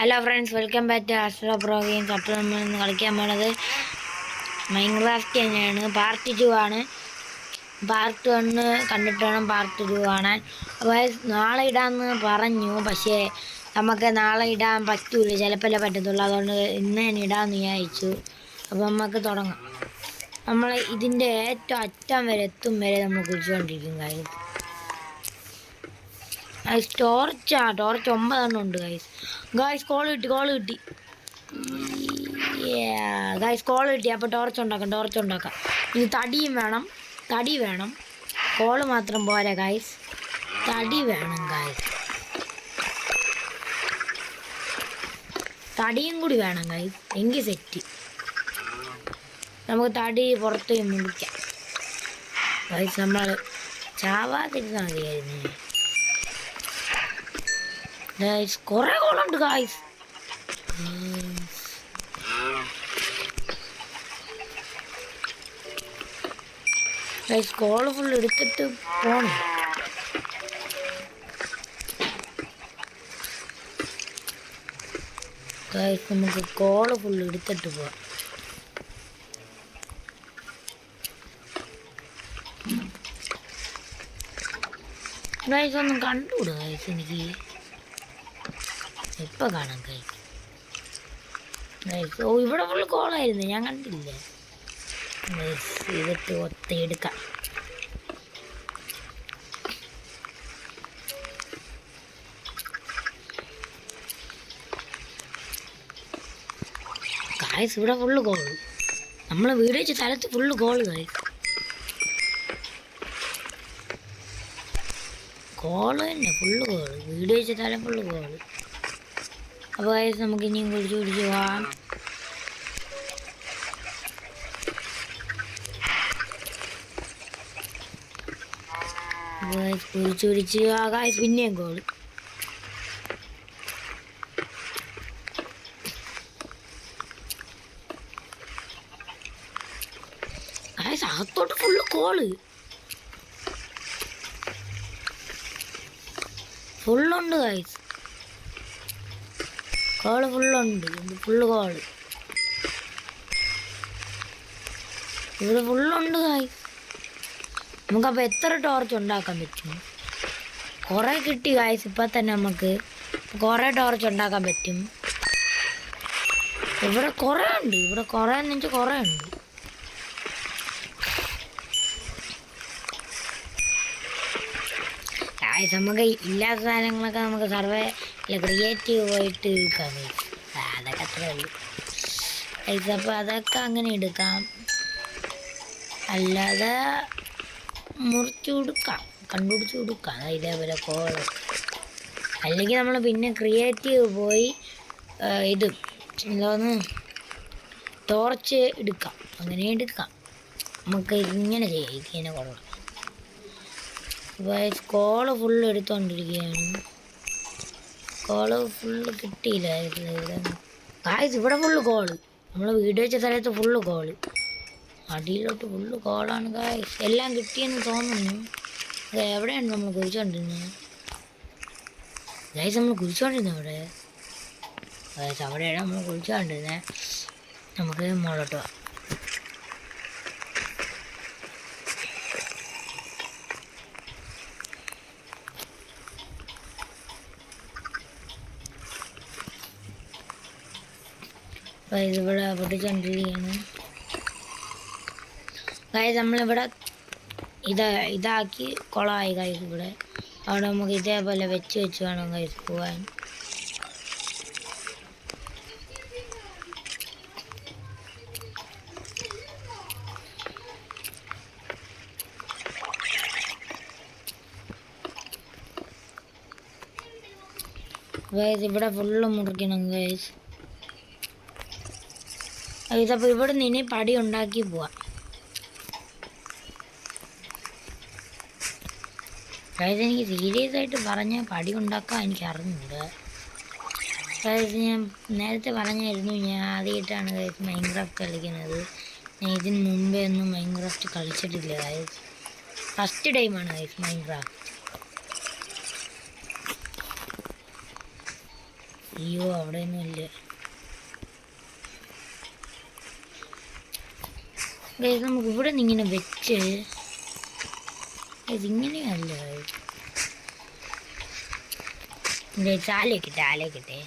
Hello friends, welcome back to astro pro games. അപ്പോൾ നമ്മൾ ഇന്ന് കളിക്കാൻ പോണത് മൈൻക്രാഫ്റ്റ് തന്നെയാണ്. പാർട്ട് 2 ആണ്. പാർട്ട് 1 കണ്ടിട്ട് വേണം പാർട്ട് 2 കാണാൻ. അപ്പോൾ നാളെ ഇടാമെന്ന് പറഞ്ഞു, പക്ഷേ നമുക്ക് നാളെ ഇടാൻ പറ്റൂല, ചിലപ്പോഴല്ലേ പറ്റത്തുള്ളൂ. അതുകൊണ്ട് ഇന്ന് തന്നെ ഇടാമെന്ന് വിചാരിച്ചു. അപ്പോൾ നമുക്ക് തുടങ്ങാം. നമ്മൾ ഇതിൻ്റെ ഏറ്റവും അറ്റം വരെ എത്തും വരെ നമ്മൾ കുറിച്ചുകൊണ്ടിരിക്കും കാര്യം. ടോർച്ച് 9 ഉണ്ട് ഗൈസ്. കോൾ കിട്ടി ഗൈസ്, കോൾ കിട്ടി. അപ്പോൾ ടോർച്ച് ഉണ്ടാക്കാം. ഇനി തടി വേണം. കോള് മാത്രം പോരാ ഗൈസ്, തടി വേണം ഗൈസ്. തടിയും കൂടി വേണം ഗൈസ്, എങ്കിൽ സെറ്റ്. നമുക്ക് തടി പുറത്ത് മുടിക്കാം ഗൈസ്. നമ്മൾ ചാവാതിരുന്നാൽ മതിയായിരുന്നു ഗൈസ്. കുറേ കോളുണ്ട് ഗൈസ്. ഗൈസ് കോള് ഫുൾ എടുത്തിട്ട് പോണം ഗൈസ്. നമുക്ക് കോള് ഫുൾ എടുത്തിട്ട് പോവാം ഗൈസ്. ഒന്നും കണ്ടുകൂടാ ഗൈസ്, എനിക്ക് ഇപ്പം കാണാം ഗൈസ്. ഓ, ഇവിടെ ഫുൾ കോളായിരുന്നു, ഞാൻ കണ്ടില്ല ഗൈസ്. ഇതിട്ട് ഒത്തെടുക്കാം. ഗൈസ് ഇവിടെ ഫുള്ള് കോള്. നമ്മളെ വീട് വെച്ച സ്ഥലത്ത് ഫുള്ള് കോള് ഗൈസ്. കോള് തന്നെ, ഫുള്ള് കോള്. വീട് വെച്ച സ്ഥലം ഫുള്ള് കോള്. അപ്പോൾ ഗൈസ് നമുക്ക് ഇനിയും കുടിച്ച് പോകാം. കുടിച്ച് ഗൈസ്. പിന്നെയും കോള്. ഗൈസ് അകത്തോട്ട് ഫുള്ള് കോള്. ഫുള്ളുണ്ട് ഗൈസ്, കോള് ഫുള്ളുണ്ട്. ഫുള്ള് കോള് ഇവിടെ ഫുള്ളുണ്ട് ഗൈസ്. നമുക്കപ്പോൾ എത്ര ടോർച്ച് ഉണ്ടാക്കാൻ പറ്റും? കുറേ കിട്ടി ഗൈസ്. ഇപ്പം തന്നെ നമുക്ക് കുറേ ടോർച്ച് ഉണ്ടാക്കാൻ പറ്റും. ഇവിടെ കുറേ ഉണ്ട്. ഇവിടെ കുറേ എന്ന് വെച്ചാൽ കുറേ ഉണ്ട്. ഗൈസ് നമുക്ക് ഇല്ലാത്ത സാധനങ്ങളൊക്കെ നമുക്ക് സർവേ ക്രിയേറ്റീവ് പോയിട്ട് എടുക്കാം ഗൈസ്. അതൊക്കെ അത്രേ ഉള്ളൂ ഗൈസ്. അപ്പോൾ അതൊക്കെ അങ്ങനെ എടുക്കാം, അല്ലാതെ മുറിച്ച് കൊടുക്കാം, കണ്ടുപിടിച്ച് കൊടുക്കാം ഇതേപോലെ കോള്. അല്ലെങ്കിൽ നമ്മൾ പിന്നെ ക്രിയേറ്റീവ് പോയി ഇത് എന്തോന്ന് ടോർച്ച് എടുക്കാം, അങ്ങനെ എടുക്കാം. നമുക്ക് ഇങ്ങനെ ചെയ്യാം, ഇതിങ്ങനെ കൊടുക്കാം. അപ്പോൾ കോള് ഫുള്ള് എടുത്തുകൊണ്ടിരിക്കുകയാണ്. കോള് ഫുള്ള് കിട്ടിയില്ല ഗായ്സ്. ഇവിടെ ഫുള്ള് കോള്. നമ്മൾ വീഡിയോ വെച്ച സ്ഥലത്ത് ഫുള്ള് കോള്. അടിയിലോട്ട് ഫുള്ള് കോളാണ് ഗായ്സ്. എല്ലാം കിട്ടിയെന്ന് തോന്നുന്നു. അത് എവിടെയാണ് നമ്മൾ കുഴിച്ചുകൊണ്ടിരുന്നത് ഗായ്സ്? നമ്മൾ കുഴിച്ചുകൊണ്ടിരുന്നത് അവിടെ ഗായ്സ്. അവിടെയാണ് നമ്മൾ കുഴിച്ചുകൊണ്ടിരുന്നത്. നമുക്ക് മുകളിലോട്ട് പോവാം. ഇവിടെ പൊട്ടിച്ചോണ്ടിരിക്കുകയാണ് ഗായ്സ്. നമ്മളിവിടെ ഇതാക്കി കുളമായി ഗായ്സ് ഇവിടെ. അവിടെ നമുക്ക് ഇതേപോലെ വെച്ച് വേണം ഗായ്സ് പോകാൻ. ഗായ്സ് ഇവിടെ ഫുള്ള് മുറിക്കണം ഗായ്സ്. ഇതപ്പോൾ ഇവിടെ നിന്ന് ഇനി പടി ഉണ്ടാക്കി പോവാം ഗൈസ്. എനിക്ക് സീരിയസ് ആയിട്ട് പറഞ്ഞ പടി ഉണ്ടാക്കാൻ എനിക്ക് അറിഞ്ഞില്ല ഗൈസ്. ഞാൻ നേരത്തെ പറഞ്ഞായിരുന്നു, ഞാൻ ആദ്യമായിട്ടാണ് ഗൈസ് മൈൻക്രാഫ്റ്റ് കളിക്കുന്നത്. ഞാൻ ഇതിന് മുമ്പേ ഒന്നും മൈൻക്രാഫ്റ്റ് കളിച്ചിട്ടില്ല ഗൈസ്. ഫസ്റ്റ് ടൈമാണ് ഗൈസ് മൈൻക്രാഫ്റ്റ്. അയ്യോ അവിടെ ഒന്നും ഇല്ല. നമുക്ക് ഇവിടെ നിന്ന് ഇങ്ങനെ വെച്ച് ഇതിങ്ങനെയല്ല ചാലക്കിട്ടെ.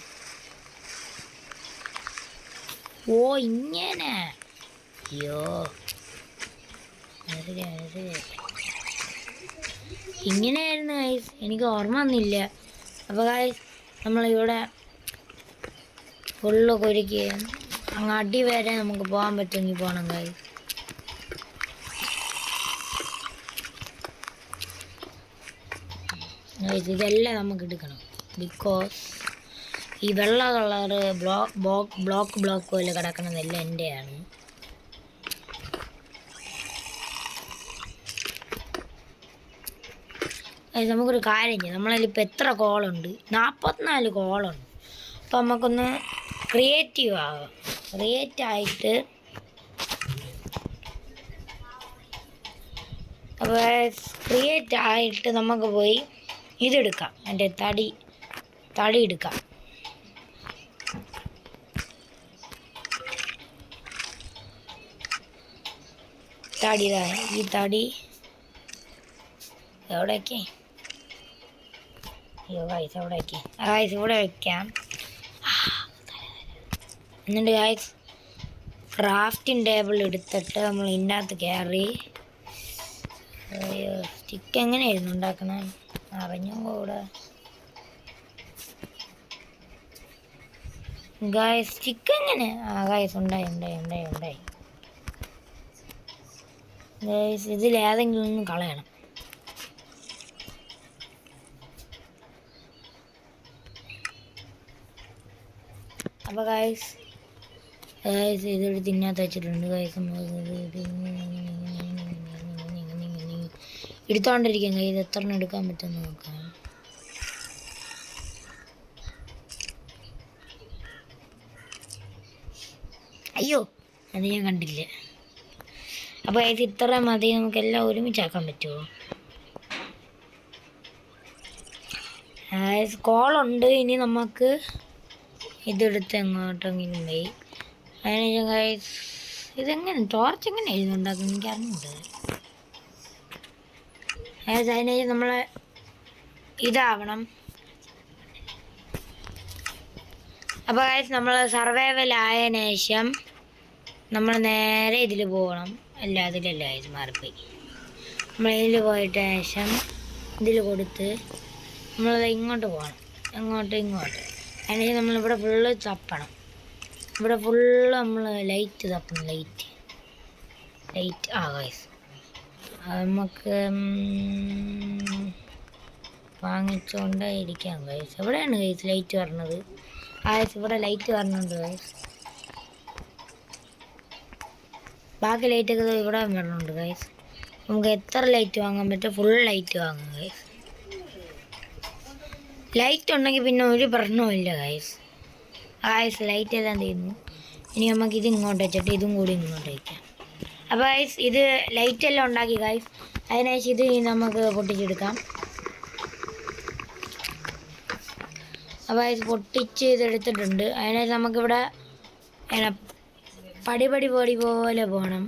ഓ ഇങ്ങനെ. അയ്യോ ഇങ്ങനെയായിരുന്നു ഗൈസ്, എനിക്ക് ഓർമ്മ വന്നില്ല. അപ്പോൾ ഗൈസ് നമ്മളിവിടെ ഫുള്ള് കുരുക്കി അങ്ങ് അടി വരെ നമുക്ക് പോകാൻ പറ്റുമെങ്കിൽ പോകണം ഗൈസ്. ഇതെല്ലാം നമുക്ക് എടുക്കണം. ബിക്കോസ് ഈ വെള്ള കളറ് ബ്ലോക്ക് പോലെ കിടക്കുന്നതെല്ലാം എൻ്റെയാണ്. നമുക്കൊരു കാര്യം ചെയ്യാം. നമ്മളതിലിപ്പോൾ എത്ര കോളുണ്ട്? 44 കോളുണ്ട്. അപ്പോൾ നമുക്കൊന്ന് ക്രിയേറ്റീവ് ആകാം. ക്രിയേറ്റായിട്ട് അപ്പോൾ ക്രിയേറ്റായിട്ട് നമുക്ക് പോയി ഇതെടുക്കാം. എൻ്റെ തടി എടുക്കാം. ഈ തടി എവിടേക്ക്? അയ്യോ ഗൈസ് എവിടേക്ക്? ഗൈസ് ഇവിടെ വയ്ക്കാം. എന്നിട്ട് ഗൈസ് ക്രാഫ്റ്റിംഗ് ടേബിൾ എടുത്തിട്ട് നമ്മൾ ഇതിനകത്ത് കയറി. അയ്യോ സ്റ്റിക്ക് എങ്ങനെയായിരുന്നു ഉണ്ടാക്കണേ? അറിഞ്ഞോ കൂടെ ഗൈസ് സ്റ്റിക്ക് എങ്ങനെ? ഗൈസ് ഉണ്ടായി. ഗൈസ് ഇതിലേതെങ്കിലും ഒന്ന് കളയണം. അപ്പോൾ ഗൈസ് ഇതെടുത്ത് ഇതിനകത്ത് വെച്ചിട്ടുണ്ട്. ഗൈസ് എടുത്തോണ്ടിരിക്കാം. ഗൈസ് എത്ര എണ്ണം എടുക്കാൻ പറ്റുമെന്ന് നോക്കാം. അയ്യോ അത് ഞാൻ കണ്ടില്ല. അപ്പോൾ ഗൈസ് ഇത്ര മതി. നമുക്കെല്ലാം ഒരുമിച്ചാക്കാൻ പറ്റുമോ? ഗൈസ് കോളുണ്ട്. ഇനി നമുക്ക് ഇതെടുത്ത് എങ്ങോട്ടെങ്കിലും പോയി. അതിന് ഗൈസ് ഇതെങ്ങനെ ടോർച്ച് എങ്ങനെ എഴുതുന്നുണ്ടാക്കും എനിക്ക് അറിഞ്ഞിട്ട്. ഗൈസ് അതിന് നമ്മൾ ഇതാവണം. അപ്പോൾ ഗൈസ് നമ്മൾ സർവൈവൽ ആയതിനു ശേഷം നമ്മൾ നേരെ ഇതിൽ പോകണം. അതിലല്ല ഗൈസ് മാറിപ്പോയി. നമ്മൾ ഇതിൽ പോയിട്ട് ശേഷം ഇതിൽ കൊടുത്ത് നമ്മളത് ഇങ്ങോട്ട് പോകണം. ഇങ്ങോട്ട് അതിന് നമ്മളിവിടെ ഫുള്ള് തപ്പണം. ഇവിടെ ഫുള്ള് നമ്മൾ ലൈറ്റ് തപ്പണം. ലൈറ്റ് ഗൈസ് നമുക്ക് വാങ്ങിച്ചുകൊണ്ടേ ഇരിക്കാം ഗൈസ്. എവിടെയാണ് ഗൈസ് ലൈറ്റ് വരണത്? ഗൈസ് ഇവിടെ ലൈറ്റ് വരണുണ്ട് ഗൈസ്. ബാക്കി ലൈറ്റൊക്കെ ഇവിടെ വരണുണ്ട് ഗൈസ്. നമുക്ക് എത്ര ലൈറ്റ് വാങ്ങാൻ പറ്റും? ഫുൾ ലൈറ്റ് വാങ്ങാം ഗൈസ്. ലൈറ്റ് ഉണ്ടെങ്കിൽ പിന്നെ ഒരു പ്രശ്നവുമില്ല ഗൈസ്. ലൈറ്റ് എല്ലാം തീരുന്നു. ഇനി നമുക്ക് ഇത് ഇങ്ങോട്ട് വെച്ചിട്ട് ഇതും കൂടി ഇങ്ങോട്ട് വയ്ക്കാം. അപ്പോൾ ഗൈസ് ഇത് ലൈറ്റ് എല്ലാം ഉണ്ടാക്കി ഗൈസ്. അതിനുശേഷം ഇത് നമുക്ക് പൊട്ടിച്ചെടുക്കാം. അപ്പോൾ ഗൈസ് പൊട്ടിച്ച് ഇതെടുത്തിട്ടുണ്ട്. അതിനുശേഷം നമുക്കിവിടെ പടി പോലെ പോകണം.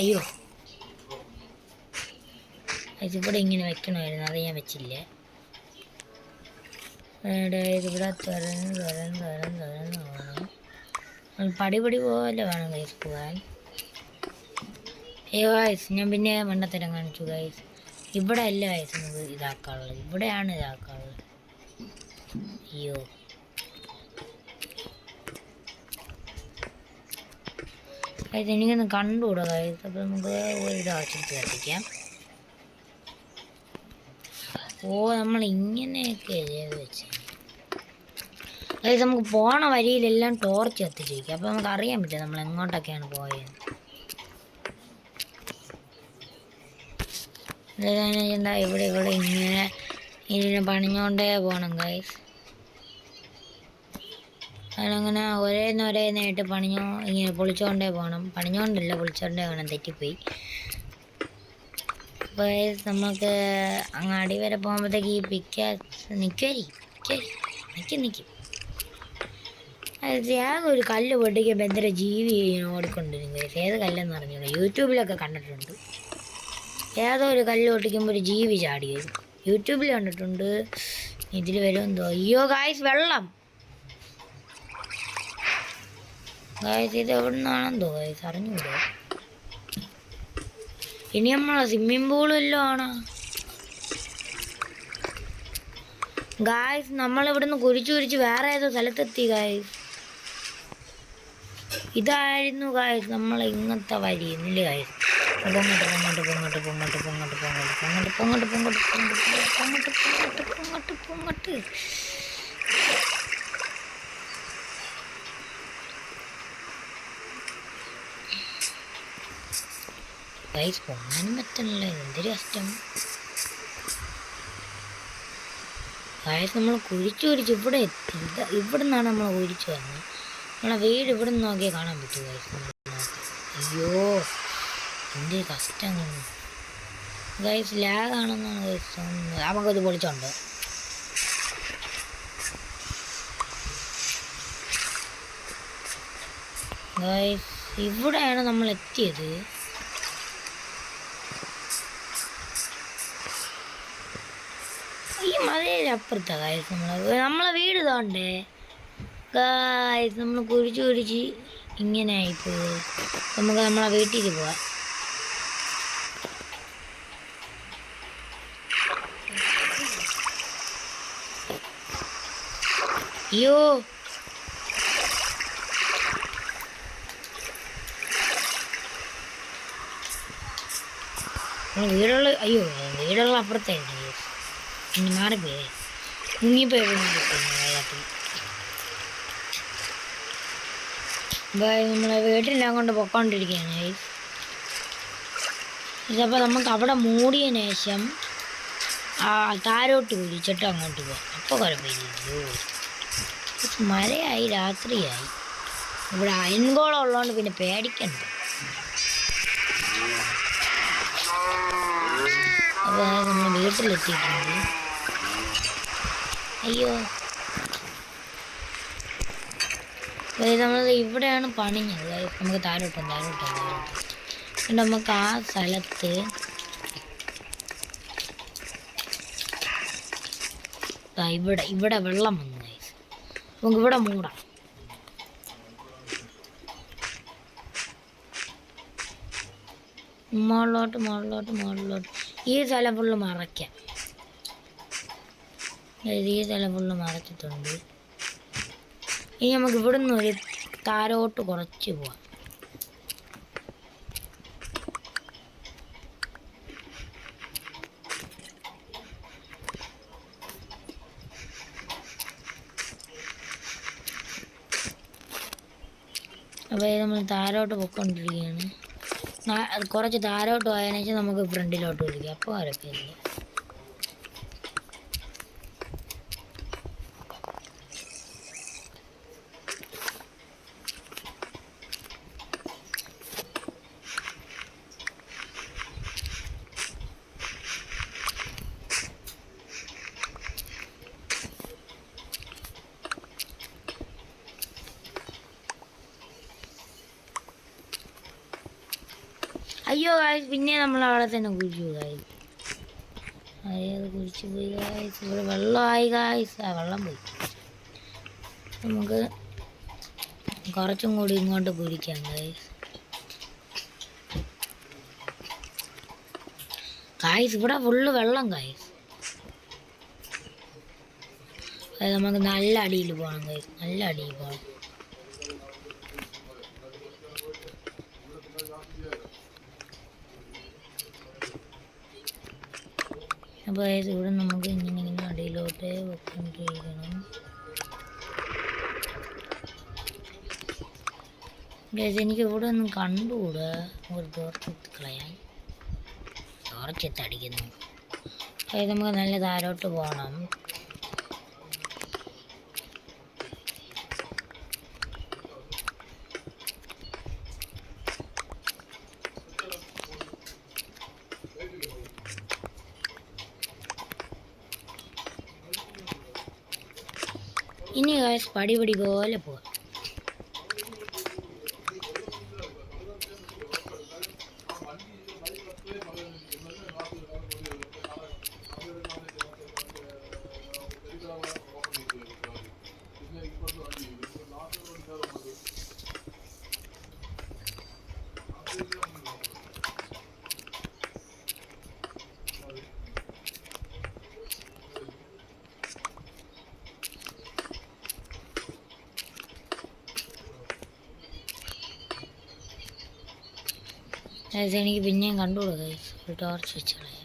അയ്യോ ഇതിവിടെ ഇങ്ങനെ വെക്കണമായിരുന്നു. അത് ഞാൻ വെച്ചില്ല. ഇവിടെ തുറന്ന് പോകണം. പടി പോലെ വേണം ഗൈസ് പോകാൻ. അയ്യോ ഗൈസ് ഞാൻ പിന്നെ മണ്ടത്തരം കാണിച്ചു ഗൈസ്. ഇവിടെ അല്ല ഗൈസ് നമുക്ക് ഇതാക്കാനുള്ളത്. ഇവിടെയാണ് ഇതാക്കാനുള്ളത്. അയ്യോ ഗൈസ് എനിക്കൊന്ന് കണ്ടുകൂടാ ഗൈസ്. അപ്പോൾ നമുക്ക് ഇതാവശ്യത്തിൽ കത്തിക്കാം. നമ്മൾ ഇങ്ങനെയൊക്കെ ചെയ്ത് വെച്ച് ഗൈസ് നമുക്ക് പോണ വരിയിലെല്ലാം ടോർച്ച് കത്തിച്ചിരിക്കുക. അപ്പോൾ നമുക്ക് അറിയാൻ പറ്റും നമ്മൾ എങ്ങോട്ടൊക്കെയാണ് പോയത്. എന്താ ഇവിടെ ഇങ്ങനെ ഇതിനെ പണിഞ്ഞോണ്ടേ പോകണം ഗൈസ്. അതിനങ്ങനെ ഒരേന്നൊരേന്നായിട്ട് പണിഞ്ഞോ ഇങ്ങനെ പൊളിച്ചുകൊണ്ടേ പോകണം. പണിഞ്ഞോണ്ടല്ല, പൊളിച്ചുകൊണ്ടേ വേണം. തെറ്റിപ്പോയി. അപ്പോൾ നമുക്ക് അങ്ങാടി വരെ പോകുമ്പോഴത്തേക്ക് ഈ നിൽക്കും. അത് ഒരു കല്ല് പൊട്ടിക്കുമ്പോൾ എന്തൊരു ജീവി ഓടിക്കൊണ്ടിരുന്നു. ഏത് കല്ലെന്ന് അറിഞ്ഞൂടാ, യൂട്യൂബിലൊക്കെ കണ്ടിട്ടുണ്ട്. ഏതോ ഒരു കല്ല് പൊട്ടിക്കുമ്പോൾ ഒരു ജീവി ചാടി വരും. യൂട്യൂബിൽ കണ്ടിട്ടുണ്ട്. ഇതിൽ വരും എന്തോ. അയ്യോ ഗായ്സ്, വെള്ളം ഗായ്സ്. ഇത് എവിടെ നിന്നാണെന്തോ ഗായ്സ്, അറിഞ്ഞൂടോ. ഇനി നമ്മളെ സ്വിമ്മിംഗ് പൂളും എല്ലാം ആണോ ഗായ്സ്? നമ്മളിവിടുന്ന് കുരിച്ച് വേറെ ഏതോ സ്ഥലത്തെത്തി ഗായ്സ്. ഇതായിരുന്നു ഗായ്സ് നമ്മളെ ഇന്നത്തെ വരി. ഇല്ല ഗായ്സ്, പൊങ്ങട്ട്. ഗായ്സ് പൊങ്ങാനും പറ്റണില്ല, എന്തൊരു കഷ്ടം ഗായ്സ്. നമ്മൾ കുഴിച്ച് ഇവിടെ എത്തി. ഇവിടെ നിന്നാണ് നമ്മൾ കുഴിച്ച് വന്നത്. നമ്മളെ വീട് ഇവിടെ നിന്ന് നോക്കിയാൽ കാണാൻ പറ്റും ഗായ്സ്. അയ്യോ എന്തൊരു കഷ്ടം ഗായ്സ്. ലാഗാണെന്നാണ് ഗായ്സ് തോന്നുന്നത്. നമുക്കത് പൊളിച്ചോണ്ട് ഗായ്സ്. ഇവിടെയാണ് നമ്മൾ എത്തിയത്. ഈ മലയിലപ്പുറത്താ ഗായ്സ് നമ്മളെ വീട് തോണ്ടേ ഗായ്സ്. നമ്മൾ കുഴിച്ച് ഇങ്ങനെ ആയിപ്പോയി. നമുക്ക് നമ്മളെ വീട്ടിൽ പോവാം. അയ്യോ വീടുള്ള അപ്പുറത്തായിരുന്നു. ഇനി മാറിപ്പോയേ, മുങ്ങിപ്പോയി വെള്ളത്തിൽ. നമ്മളെ വീട്ടിലെല്ലാം കൊണ്ട് പൊക്കോണ്ടിരിക്കുകയാണ് ഗൈസ്. ഇതപ്പോൾ നമുക്ക് അവിടെ മൂടിയതിന് ശേഷം താരോട്ട് കുഴിച്ചിട്ട് അങ്ങോട്ട് പോകാം. അപ്പോൾ കുഴപ്പമില്ലല്ലോ. മഴയായി, രാത്രിയായി. ഇവിടെ അയൻകോളം ഉള്ളതുകൊണ്ട് പിന്നെ പേടിക്കണ്ട. അപ്പോൾ നമ്മൾ വീട്ടിലെത്തിയിട്ടുണ്ട്. അയ്യോ നമ്മൾ ഇവിടെയാണ് പണിഞ്ഞത്. നമുക്ക് താരോട്ട് നമുക്ക് ആ സ്ഥലത്ത് ഇവിടെ വെള്ളം വന്നു ഗൈസ്. നമുക്ക് ഇവിടെ മൂടാം. മുകളിലോട്ട് ഈ സ്ഥലം ഫുള്ള് മറയ്ക്കാം. ഈ സ്ഥലം ഫുള്ള് മറച്ചിട്ടുണ്ട്. ഇനി നമുക്ക് ഇവിടുന്ന് ഒരു താരോട്ട് കുറച്ച് പോവാം. അപ്പോൾ നമ്മൾ താരോട്ട് പൊയ്ക്കൊണ്ടിരിക്കുകയാണ്. കുറച്ച് താരോട്ട് പോയതിനു ശേഷം നമുക്ക് ഫ്രണ്ടിലോട്ട് വിളിക്കാം. അപ്പോൾ കുഴപ്പമില്ല. അയ്യോ ഗായ്സ്, പിന്നെ നമ്മൾ അവിടെ തന്നെ കുഴിച്ചു ഗായ്സ്. അത് കുഴിച്ചു പോയി ഗായ്സ്. ഇവിടെ വെള്ളമായി ഗായ്സ്. വെള്ളം പോയി. നമുക്ക് കുറച്ചും കൂടി ഇങ്ങോട്ട് കുഴിക്കാം ഗായ്സ്. ഇവിടെ ഫുള്ള് വെള്ളം ഗായ്സ്. അതായത് നമുക്ക് നല്ല അടിയിൽ പോകണം ഗായ്സ്. നല്ല അടിയിൽ പോകണം. അപ്പോൾ ഇവിടെ നമുക്ക് ഇങ്ങനെ അടിയിലോട്ട് വെക്കൊണ്ടിരിക്കണം. എനിക്ക് ഇവിടെ ഒന്നും കണ്ടുകൂടാ. ഒരു തോർച്ചെത്തി കളയാൻ തോർച്ചെത്തടിക്കുന്നു. അതായത് നമുക്ക് നല്ല താരോട്ട് പോകണം. ഇനി ഗൈസ് പടി പോലെ പോവാം. എനിക്ക് പിന്നെയും കണ്ടുകൂടുക ഒരു ടോർച്ച് വെച്ച് കളയാം.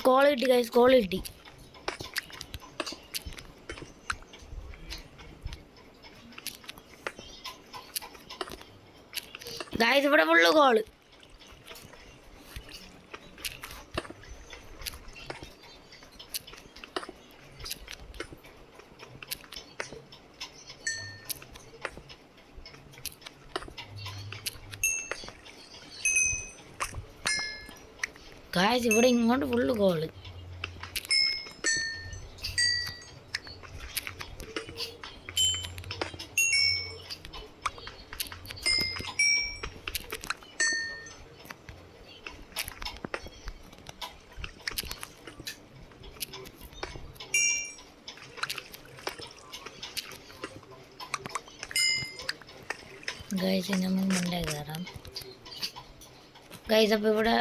കോൾ കിട്ടി കോൾ കിട്ടി. ഗൈസ് ഇവിടെ ഫുള്ള് കോള്. ഗൈസ് ഇവിടെ ഇങ്ങോട്ട് ഫുള്ള് കോള്. ഗൈസ് നമ്മൾ മണ്ടേ കയറാം. ഗൈസ് അപ്പോൾ ഇവിടെ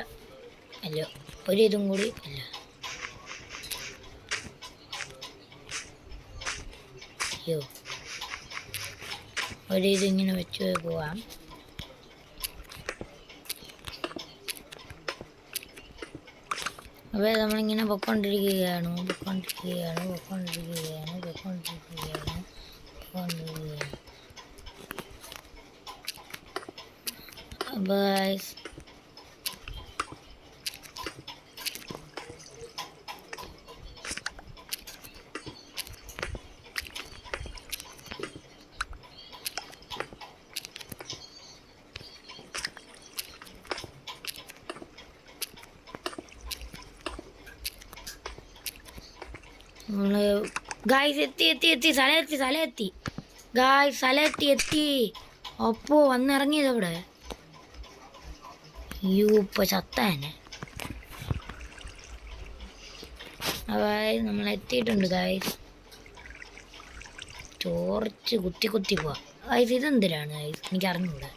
അല്ലോ ഒരു ഇതും കൂടി ഇല്ല. അയ്യോ ഒരു ഇതിങ്ങനെ വെച്ച് പോവാം. അപ്പോൾ നമ്മളിങ്ങനെ പൊയ്ക്കൊണ്ടിരിക്കുകയാണ്. അപ്പോൾ ഗായ്സ് എത്തി സ്ഥലമെത്തി ഗായ്സ് സ്ഥലമെത്തി. അപ്പോ വന്നിറങ്ങിയത് അവിടെ. അയ്യോ ഇപ്പൊ ചത്താനെ. നമ്മൾ എത്തിയിട്ടുണ്ട് ഗായ്സ്. ടോർച്ച് കുത്തി പോവാ ഗായ്സ്. ഇതെന്തിനാണ് ഗായ്സ് എനിക്ക് അറിഞ്ഞൂടാ.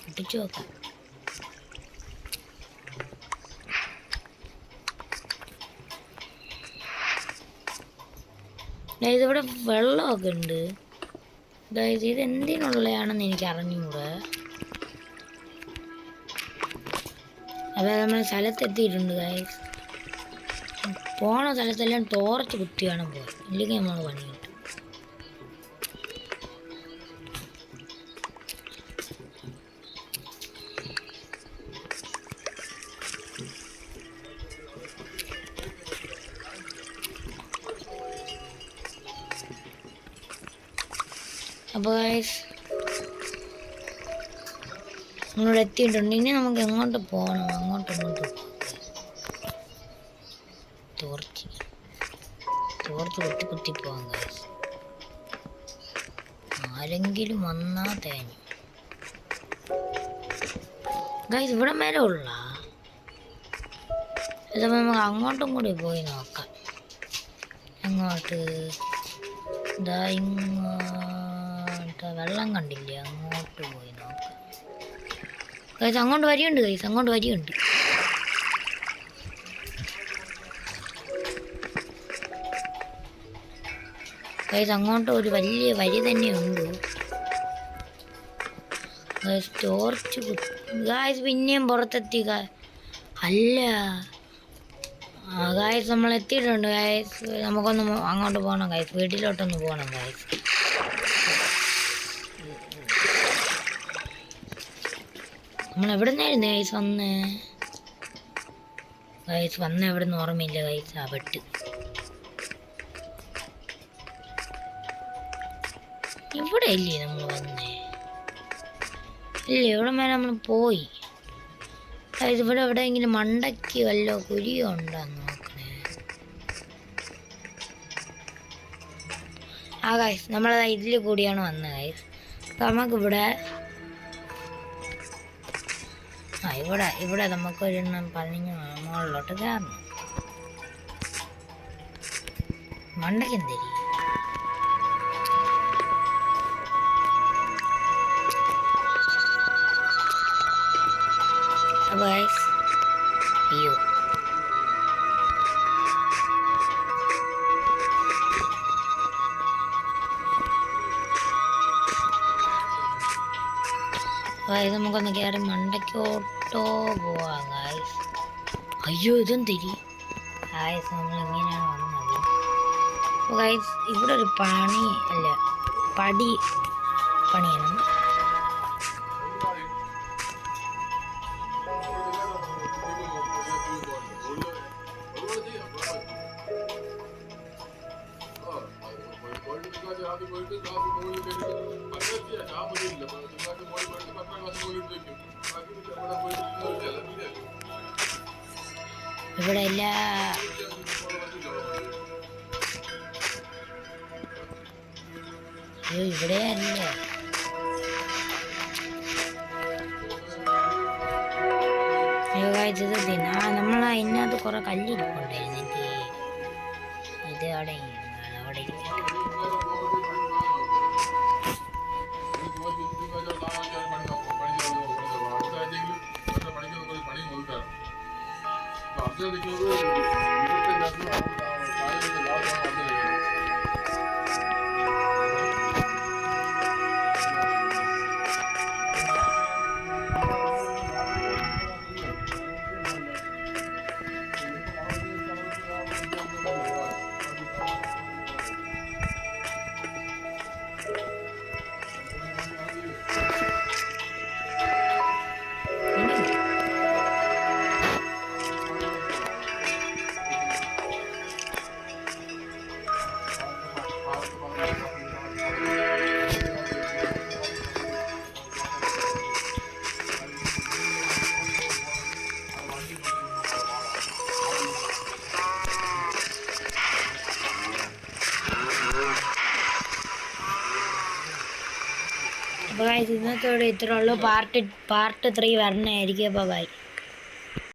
പൊട്ടിച്ചു നോക്കാം. ഇതിവിടെ വെള്ളമൊക്കെ ഉണ്ട് ഗൈസ്. ഇത് എന്തിനുള്ളതാണെന്ന് എനിക്ക് അറിഞ്ഞൂടെ. അപ്പോൾ നമ്മൾ സ്ഥലത്തെത്തിയിട്ടുണ്ട് ഗൈസ്. പോണ സ്ഥലത്തെല്ലാം ടോർച്ച് കുത്തി വേണം പോകാൻ, ഇല്ലെങ്കിൽ നമ്മൾ പണി കിട്ടും. അപ്പോൾ ഗൈസ് നമ്മളിവിടെ എത്തിയിട്ടുണ്ട്. ഇനി നമുക്ക് എങ്ങോട്ട് പോകണം? അങ്ങോട്ട് ടോർച്ച് കുത്തി പോകാം ഗൈസ്. ആരെങ്കിലും വന്നാ തേഞ്ഞു ഗൈസ്. ഇവിടെ മേലെ ഉള്ള ഇതപ്പോൾ നമുക്ക് അങ്ങോട്ടും കൂടി പോയി നോക്കാം. എങ്ങോട്ട്? ഇതാ ഇങ്ങോട്ട് വെള്ളം കണ്ടില്ലേ, അങ്ങോട്ട് പോയി നോക്കാം ഗൈസ്. അങ്ങോട്ട് വരിയുണ്ട് ഗൈസ്, അങ്ങോട്ട് വരിയുണ്ട്. ഗൈസ് അങ്ങോട്ട് ഒരു വലിയ വരി തന്നെയുണ്ട് ഗൈസ്. ടോർച്ച് ഗൈസ് പിന്നെയും പുറത്തെത്തി. അല്ല ഗൈസ് നമ്മൾ എത്തിയിട്ടുണ്ട് ഗൈസ്. നമുക്കൊന്ന് അങ്ങോട്ട് പോകണം ഗൈസ്, വീട്ടിലോട്ടൊന്ന് പോകണം ഗൈസ്. നമ്മൾ എവിടെ നിന്നായിരുന്നു ഗൈസ് വന്ന് എവിടെ നിന്ന് ഓർമ്മയില്ല ഗൈസ്. ആ പെട്ട് ഇവിടെ ഇല്ലേ നമ്മൾ വന്നേ? ഇല്ല ഇവിടെ മേലെ നമ്മൾ പോയി. ഇവിടെ എവിടെയെങ്കിലും മണ്ടയ്ക്ക് വല്ല കുഴിയോ ഉണ്ടോന്ന് നോക്കണേ. ആ ഗൈസ് നമ്മളത് ഇതിൽ കൂടിയാണ് വന്നത് ഗൈസ്. അപ്പം നമുക്കിവിടെ ഇവിടെ നമുക്കൊരെണ്ണം പതിഞ്ഞ് മുകളിലോട്ട് കയറണം. മണ്ടയ്ക്ക് എന്തേരി അപ്പോൾ ഗൈസ് അയ്യോ അതായത് നമുക്കൊന്ന് കയറി മണ്ടയ്ക്കോട്ടോ പോവാം ഗൈസ്. അയ്യോ ഇതെന്തിരി ഗൈസ് നമ്മളിങ്ങനെയാണ് വന്നത്. അപ്പോൾ ഗൈസ് ഇവിടെ ഒരു പടി പണിയണം. ഇവിടെ എല്ലാ ഇവിടെ അല്ല ഇത് നമ്മൾ അതിനകത്ത് കുറെ കല്ലിരിപ്പുണ്ടായിരുന്നു. ഇത് അവിടെ അപ്പോൾ ഇന്നത്തോടെ ഇത്രേ ഉള്ളൂ. പാർട്ട് 3 വരണമായിരിക്കും. അപ്പോൾ ബൈ.